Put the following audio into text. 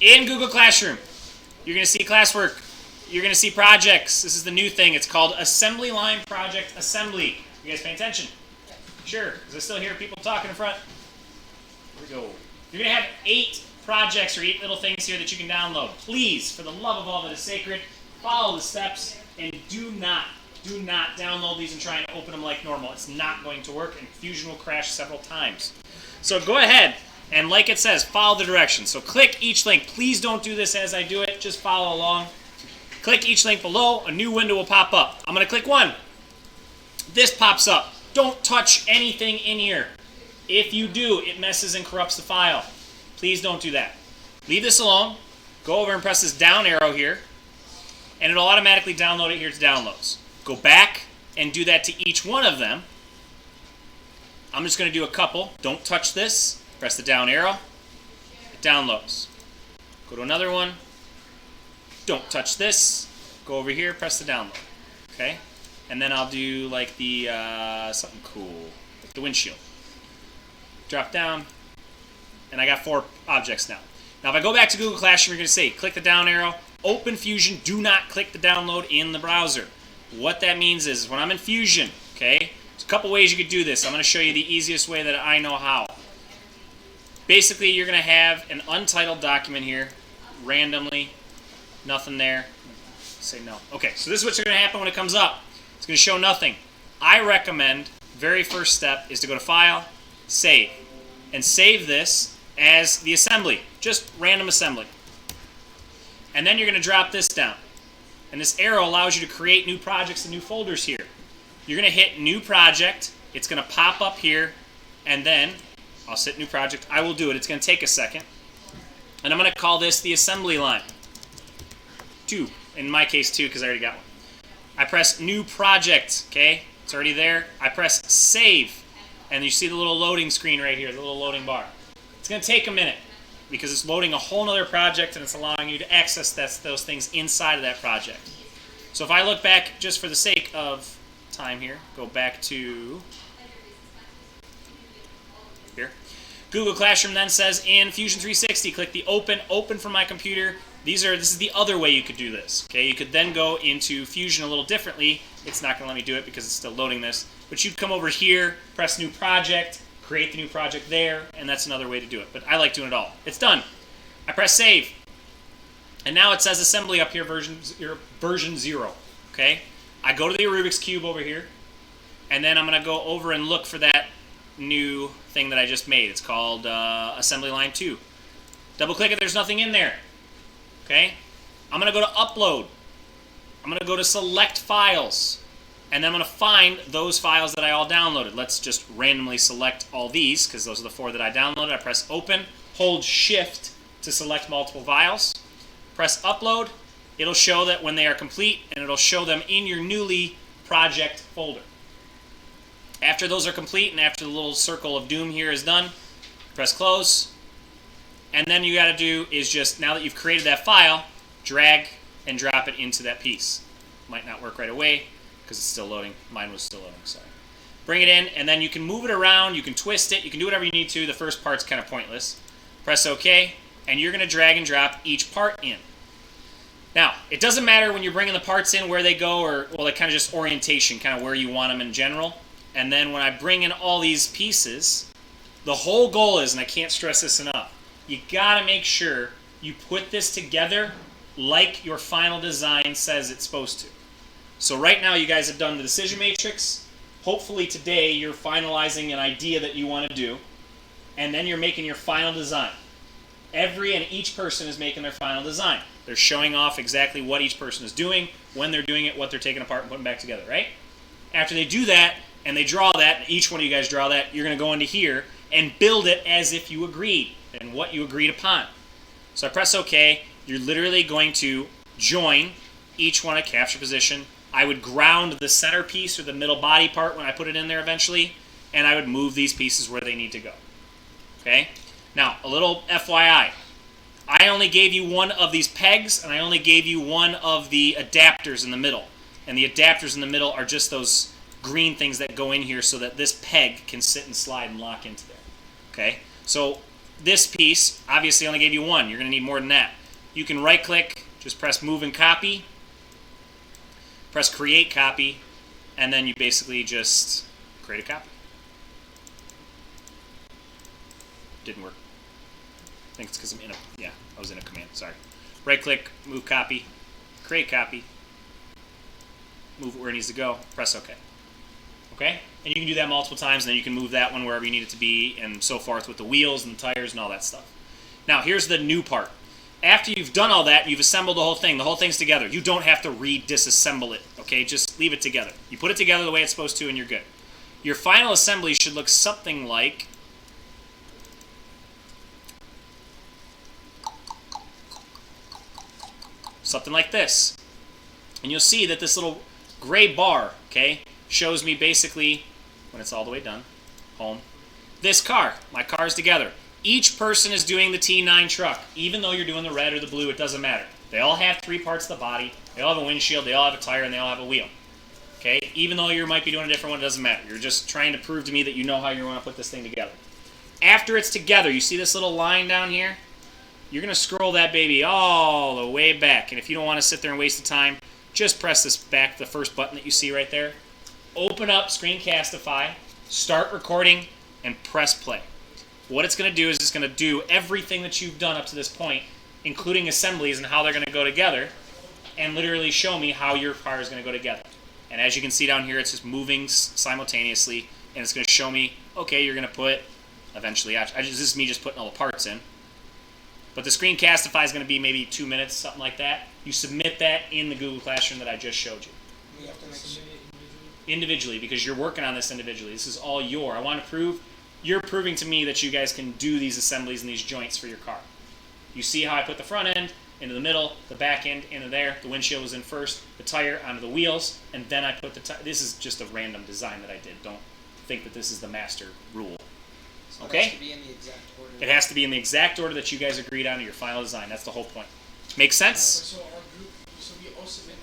In Google Classroom, you're going to see classwork. You're going to see projects. This is the new thing. It's called Assembly Line Project Assembly. You guys paying attention? Sure, because I still hear people talking in front. Here we go. You're going to have 8 projects or 8 little things here that you can download. Please, for the love of all that is sacred, follow the steps and do not download these and try and open them like normal. It's not going to work, and Fusion will crash several times. So go ahead and, like it says, follow the directions. So click each link. Please don't do this as I do it. Just follow along. Click each link below. A new window will pop up. I'm going to click one. This pops up. Don't touch anything in here. If you do, it messes and corrupts the file. Please don't do that. Leave this alone. Go over and press this down arrow here, and it'll automatically download it here to downloads. Go back and do that to each one of them. I'm just going to do a couple. Don't touch this. Press the down arrow. It downloads. Go to another one. Don't touch this. Go over here. Press the download. Okay? And then I'll do like the something cool, like the windshield. Drop down, and I got 4 objects now. Now if I go back to Google Classroom, you're going to say, click the down arrow, open Fusion, do not click the download in the browser. What that means is when I'm in Fusion, okay, there's a couple ways you could do this. I'm going to show you the easiest way that I know how. Basically, you're going to have an untitled document here, randomly, nothing there. Say no. Okay, so this is what's going to happen when it comes up. It's going to show nothing. I recommend, very first step is to go to File, Save, and save this as the assembly, just random assembly. And then you're going to drop this down. And this arrow allows you to create new projects and new folders here. You're going to hit New Project. It's going to pop up here, and then I'll set New Project. I will do it. It's going to take a second. And I'm going to call this the assembly line. 2. In my case, 2, because I already got one. I press New Project. Okay, it's already there. I press Save. And you see the little loading screen right here, the little loading bar. It's going to take a minute because it's loading a whole other project and it's allowing you to access those things inside of that project. So if I look back, just for the sake of time here, go back to here. Google Classroom then says in Fusion 360, click the open from my computer. This is the other way you could do this. Okay, you could then go into Fusion a little differently. It's not going to let me do it because it's still loading this. But you'd come over here, press New Project, create the new project there, and that's another way to do it. But I like doing it all. It's done. I press Save. And now it says Assembly up here, version 0. Okay? I go to the Rubik's Cube over here, and then I'm going to go over and look for that new thing that I just made. It's called Assembly Line 2. Double click it, there's nothing in there. Okay? I'm going to go to Upload. I'm going to go to Select Files. And then I'm going to find those files that I all downloaded. Let's just randomly select all these, because those are the 4 that I downloaded. I press Open, hold Shift to select multiple files. Press Upload. It'll show that when they are complete, and it'll show them in your newly project folder. After those are complete, and after the little circle of doom here is done, press Close. And then you got to do is just, now that you've created that file, drag and drop it into that piece. Might not work right away, because it's still loading. Mine was still loading, sorry. Bring it in, and then you can move it around, you can twist it, you can do whatever you need to. The first part's kind of pointless. Press OK, and you're going to drag and drop each part in. Now, it doesn't matter when you're bringing the parts in where they go, or, well, like kind of just orientation, kind of where you want them in general. And then when I bring in all these pieces, the whole goal is, and I can't stress this enough, you got to make sure you put this together like your final design says it's supposed to. So right now you guys have done the decision matrix. Hopefully today you're finalizing an idea that you want to do, and then you're making your final design. Every and each person is making their final design. They're showing off exactly what each person is doing, when they're doing it, what they're taking apart and putting back together, right? After they do that, and they draw that, and each one of you guys draw that, you're going to go into here and build it as if you agreed and what you agreed upon. So I press OK. You're literally going to join each one at capture position. I would ground the center piece or the middle body part when I put it in there eventually, and I would move these pieces where they need to go. Okay? Now, a little FYI. I only gave you one of these pegs, and I only gave you one of the adapters in the middle. And the adapters in the middle are just those green things that go in here so that this peg can sit and slide and lock into there. Okay? So this piece, obviously I only gave you one. You're going to need more than that. You can right click, just press move and copy, press create copy, and then you basically just create a copy. Didn't work. I think it's because I'm in a, yeah, I was in a command, sorry. Right click, move copy, create copy, move it where it needs to go, press OK. Okay? And you can do that multiple times, and then you can move that one wherever you need it to be, and so forth with the wheels and the tires and all that stuff. Now, here's the new part. After you've done all that, you've assembled the whole thing's together. You don't have to disassemble it, okay? Just leave it together. You put it together the way it's supposed to, and you're good. Your final assembly should look something like this. And you'll see that this little gray bar, okay, shows me basically, when it's all the way done, home, this car. My car's together. Each person is doing the T9 truck. Even though you're doing the red or the blue, it doesn't matter. They all have 3 parts of the body. They all have a windshield, they all have a tire, and they all have a wheel. Okay? Even though you might be doing a different one, it doesn't matter. You're just trying to prove to me that you know how you want to put this thing together. After it's together, you see this little line down here? You're going to scroll that baby all the way back. And if you don't want to sit there and waste the time, just press this back, the first button that you see right there. Open up Screencastify, start recording, and press play. What it's going to do is it's going to do everything that you've done up to this point, including assemblies and how they're going to go together, and literally show me how your car is going to go together. And as you can see down here, it's just moving simultaneously, and it's going to show me, okay, you're going to put, eventually, this is me just putting all the parts in. But the Screencastify is going to be maybe 2 minutes, something like that. You submit that in the Google Classroom that I just showed you. We have to submit it individually, because you're working on this individually. This is all I want to prove, you're proving to me that you guys can do these assemblies and these joints for your car. You see how I put the front end into the middle, the back end into there, the windshield was in first, the tire onto the wheels, and then I put the tire. This is just a random design that I did. Don't think that this is the master rule. So okay? It has to be in the exact order. It has to be in the exact order that you guys agreed on in your final design. That's the whole point. Make sense? So our group, so we all submit